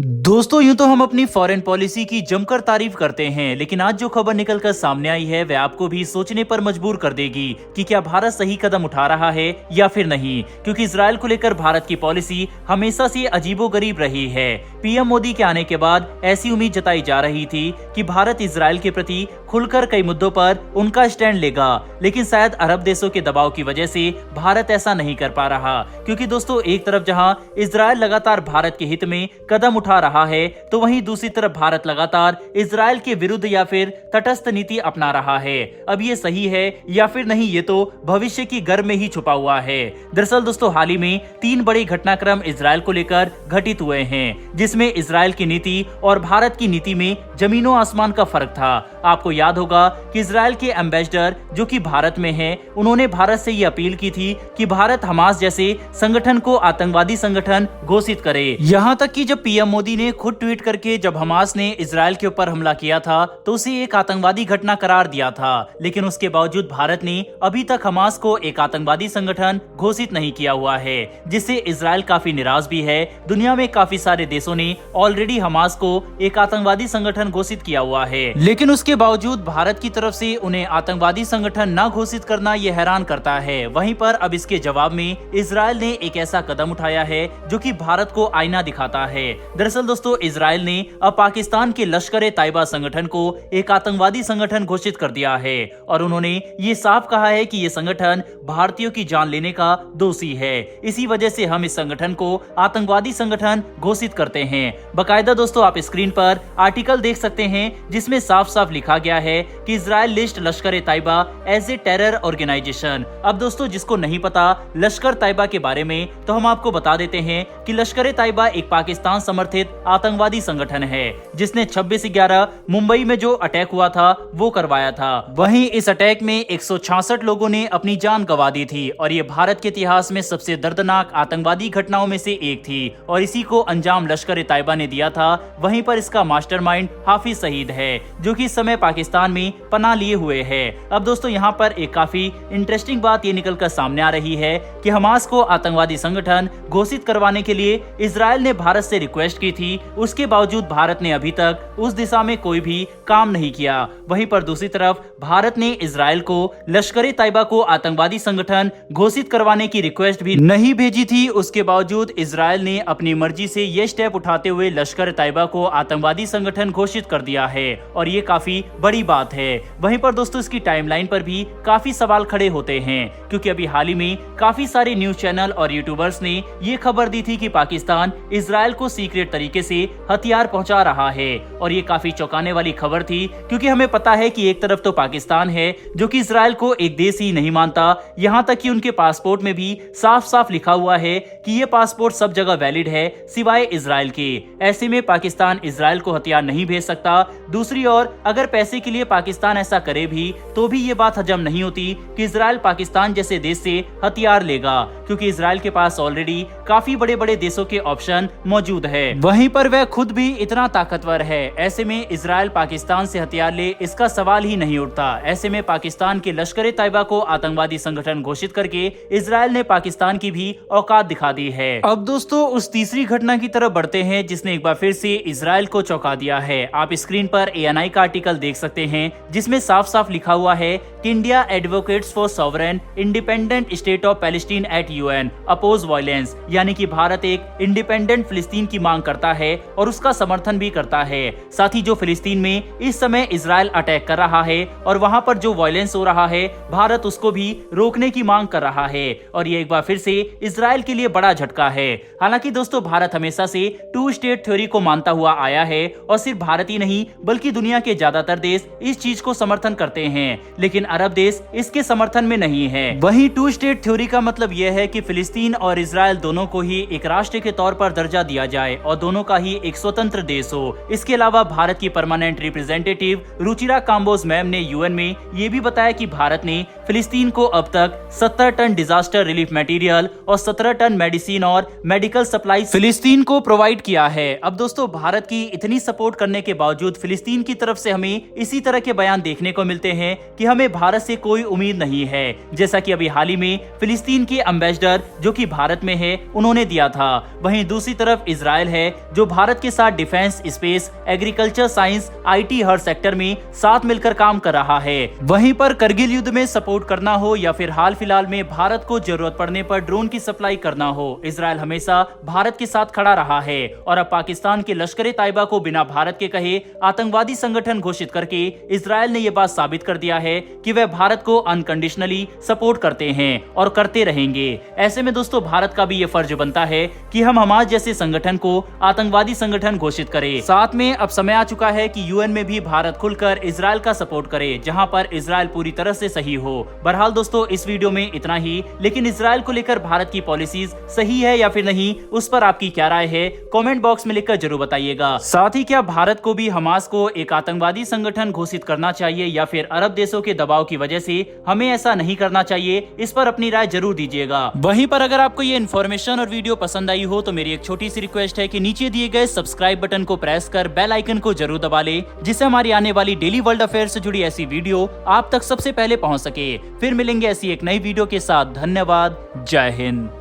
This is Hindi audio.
दोस्तों यूं तो हम अपनी फॉरेन पॉलिसी की जमकर तारीफ करते हैं, लेकिन आज जो खबर निकलकर सामने आई है वह आपको भी सोचने पर मजबूर कर देगी कि क्या भारत सही कदम उठा रहा है या फिर नहीं। क्योंकि इजराइल को लेकर भारत की पॉलिसी हमेशा से अजीबोगरीब रही है। पीएम मोदी के आने के बाद ऐसी उम्मीद जताई जा रही थी कि भारत इजराइल के प्रति खुलकर कई मुद्दों पर उनका स्टैंड लेगा, लेकिन शायद अरब देशों के दबाव की वजह से भारत ऐसा नहीं कर पा रहा। क्योंकि दोस्तों एक तरफ जहां इजराइल लगातार भारत के हित में कदम उठा रहा है, तो वहीं दूसरी तरफ भारत लगातार इजराइल के विरुद्ध या फिर तटस्थ नीति अपना रहा है। अब ये सही है या फिर नहीं, ये तो भविष्य की गर्भ में ही छुपा हुआ है। दरअसल दोस्तों हाल ही में 3 बड़े घटनाक्रम इजराइल को लेकर घटित हुए हैं, जिसमें इजराइल की नीति और भारत की नीति में जमीनों आसमान का फर्क था। आपको याद होगा कि इजराइल के एम्बेसडर जो कि भारत में हैं, उन्होंने भारत से ये अपील की थी कि भारत हमास जैसे संगठन को आतंकवादी संगठन घोषित करे। यहाँ तक कि जब पीएम मोदी ने खुद ट्वीट करके जब हमास ने इजराइल के ऊपर हमला किया था तो उसे एक आतंकवादी घटना करार दिया था, लेकिन उसके बावजूद भारत ने अभी तक हमास को एक आतंकवादी संगठन घोषित नहीं किया हुआ है, जिससे इजराइल काफी निराश भी है। दुनिया में काफी सारे देशों ने ऑलरेडी हमास को एक आतंकवादी संगठन घोषित किया हुआ है, लेकिन उसके बावजूद भारत की तरफ से उन्हें आतंकवादी संगठन न घोषित करना ये हैरान करता है। वहीं पर अब इसके जवाब में इजराइल ने एक ऐसा कदम उठाया है जो कि भारत को आईना दिखाता है। दरअसल दोस्तों इजराइल ने अब पाकिस्तान के लश्कर-ए-तैयबा संगठन को एक आतंकवादी संगठन घोषित कर दिया है और उन्होंने ये साफ कहा है कि ये संगठन भारतीयों की जान लेने का दोषी है। इसी वजह से हम इस संगठन को आतंकवादी संगठन घोषित करते हैं। बकायदा दोस्तों आप स्क्रीन पर आर्टिकल देख सकते हैं जिसमें साफ साफ लिखा गया है कि Israel list Lashkar-e-Taiba as a terror organisation. अब दोस्तों जिसको नहीं पता लश्कर-तैयबा के बारे में, तो हम आपको बता देते हैं कि लश्कर-ए-तैयबा एक पाकिस्तान समर्थित आतंकवादी संगठन है, जिसने 26/11 मुंबई में जो अटैक हुआ था वो करवाया था। वहीं इस अटैक में 166 लोगों ने अपनी जान गंवा दी थी और ये भारत के इतिहास में सबसे दर्दनाक आतंकवादी घटनाओं में से एक थी और इसी को अंजाम लश्कर-ए-तैयबा ने दिया था। वहीं पर इसका मास्टरमाइंड हाफिज सईद है, जो कि इस समय पाकिस्तान में पनाह लिए हुए है। अब दोस्तों यहाँ पर एक काफी इंटरेस्टिंग बात ये निकलकर सामने आ रही है कि हमास को आतंकवादी संगठन घोषित करवाने के लिए इजराइल ने भारत से रिक्वेस्ट की थी, उसके बावजूद भारत ने अभी तक उस दिशा में कोई भी काम नहीं किया। वहीं पर दूसरी तरफ भारत ने इजराइल को लश्कर-ए-तैयबा को आतंकवादी संगठन घोषित करवाने की रिक्वेस्ट भी नहीं भेजी थी। उसके बावजूद इजराइल ने अपनी मर्जी से ये स्टेप उठाते हुए लश्कर-ए-तैयबा को आतंकवादी संगठन घोषित कर दिया है और ये काफी बड़ी बात है। वहीं पर दोस्तों इसकी टाइमलाइन पर भी काफी सवाल खड़े होते हैं, क्योंकि अभी हाल ही में काफी सारे न्यूज चैनल और यूट्यूबर्स ने ये खबर दी थी कि पाकिस्तान इजराइल को सीक्रेट तरीके से हथियार पहुंचा रहा है और ये काफी चौंकाने वाली खबर थी, क्योंकि हमें पता है कि एक तरफ तो पाकिस्तान है जो कि इजराइल को एक देश ही नहीं मानता, यहाँ तक कि उनके पासपोर्ट में भी साफ साफ लिखा हुआ है कि ये पासपोर्ट सब जगह वैलिड है सिवाय इजराइल के। ऐसे में पाकिस्तान इजराइल को हथियार नहीं भेज सकता। दूसरी ओर अगर पैसे के लिए पाकिस्तान ऐसा करे भी तो भी ये बात हजम नहीं होती कि इजराइल पाकिस्तान जैसे देश से हथियार लेगा, क्योंकि इजराइल के पास ऑलरेडी काफी बड़े बड़े देशों के ऑप्शन मौजूद है। वहीं पर वह खुद भी इतना ताकतवर है। ऐसे में इजराइल पाकिस्तान से हथियार ले इसका सवाल ही नहीं उठता। ऐसे में पाकिस्तान के लश्कर-ए-तैयबा को आतंकवादी संगठन घोषित करके इजराइल ने पाकिस्तान की भी औकात दिखा दी है। अब दोस्तों उस तीसरी घटना की तरफ बढ़ते हैं जिसने एक बार फिर से इजराइल को चौंका दिया है। आप स्क्रीन पर ANI का आर्टिकल देख सकते हैं जिसमें साफ साफ लिखा हुआ है कि India advocates for sovereign independent state of Palestine at UN oppose violence, यानी कि भारत एक इंडिपेंडेंट फिलिस्तीन की मांग करता है और उसका समर्थन भी करता है। साथ ही जो फिलिस्तीन में इस समय इजराइल अटैक कर रहा है और वहां पर जो वायलेंस हो रहा है, भारत उसको भी रोकने की मांग कर रहा है और ये एक बार फिर से इजराइल के लिए बड़ा झटका है। हालांकि दोस्तों भारत हमेशा से 2 स्टेट थ्योरी को मानता हुआ आया है और सिर्फ भारत ही नहीं बल्कि दुनिया के ज्यादातर देश इस चीज को समर्थन करते हैं, लेकिन अरब देश इसके समर्थन में नहीं है। वहीं 2 स्टेट थ्योरी का मतलब यह है कि फिलिस्तीन और इजराइल दोनों को ही एक राष्ट्र के तौर पर दर्जा दिया जाए और दोनों का ही एक स्वतंत्र देश हो। इसके अलावा भारत की permanent representative Ruchira Kamboj ma'am ने UN में ये भी बताया कि भारत ने फिलिस्तीन को अब तक 70 टन डिजास्टर रिलीफ मटेरियल और 17 टन मेडिसिन और मेडिकल सप्लाई फिलिस्तीन को प्रोवाइड किया है। अब दोस्तों भारत की इतनी सपोर्ट करने के बावजूद फिलिस्तीन की तरफ से हमें इसी तरह के बयान देखने को मिलते हैं कि हमें भारत से कोई उम्मीद नहीं है, जैसा कि अभी हाल ही में फिलिस्तीन के एम्बेसडर जो कि भारत में है उन्होंने दिया था। वहीं दूसरी तरफ इजराइल है जो भारत के साथ defence, space, agriculture, science, IT her sector में साथ मिलकर काम कर रहा है। वहीं पर करगिल युद्ध में सपोर्ट करना हो या फिर हाल फिलहाल में भारत को जरूरत पड़ने पर ड्रोन की सप्लाई करना हो, इजराइल हमेशा भारत के साथ खड़ा रहा है। और अब पाकिस्तान के लश्कर-ए-तैयबा को बिना भारत के कहे आतंकवादी संगठन घोषित करके इजराइल ने यह बात साबित कर दिया है कि वह भारत को अनकंडीशनली सपोर्ट करते हैं और करते रहेंगे। ऐसे में दोस्तों भारत का भी ये फर्ज बनता है कि हम हमास जैसे संगठन को आतंकवादी संगठन घोषित करें। साथ में अब समय आ चुका है कि UN में भी भारत खुलकर इजराइल का सपोर्ट करे, जहां पर इजराइल पूरी तरह से सही हो। बहरहाल दोस्तों इस वीडियो में इतना ही, लेकिन इजराइल को लेकर भारत की पॉलिसीज सही है या फिर नहीं, उस पर आपकी क्या राय है कमेंट बॉक्स में लिखकर जरूर बताइएगा। साथ ही क्या भारत को भी हमास को एक आतंकवादी संगठन घोषित करना चाहिए या फिर अरब देशों के दबाव की वजह से हमें ऐसा नहीं करना चाहिए, इस पर अपनी राय जरूर दीजिएगा। वहीं पर अगर आपको ये इन्फॉर्मेशन और वीडियो पसंद आई हो तो मेरी एक छोटी सी रिक्वेस्ट है कि नीचे दिए गए सब्सक्राइब बटन को प्रेस कर बेल आइकन को जरूर दबा ले, जिससे हमारी आने वाली डेली वर्ल्ड अफेयर से जुड़ी ऐसी वीडियो आप तक सबसे पहले पहुंच सके। फिर मिलेंगे ऐसी एक नई वीडियो के साथ। धन्यवाद। जय हिंद।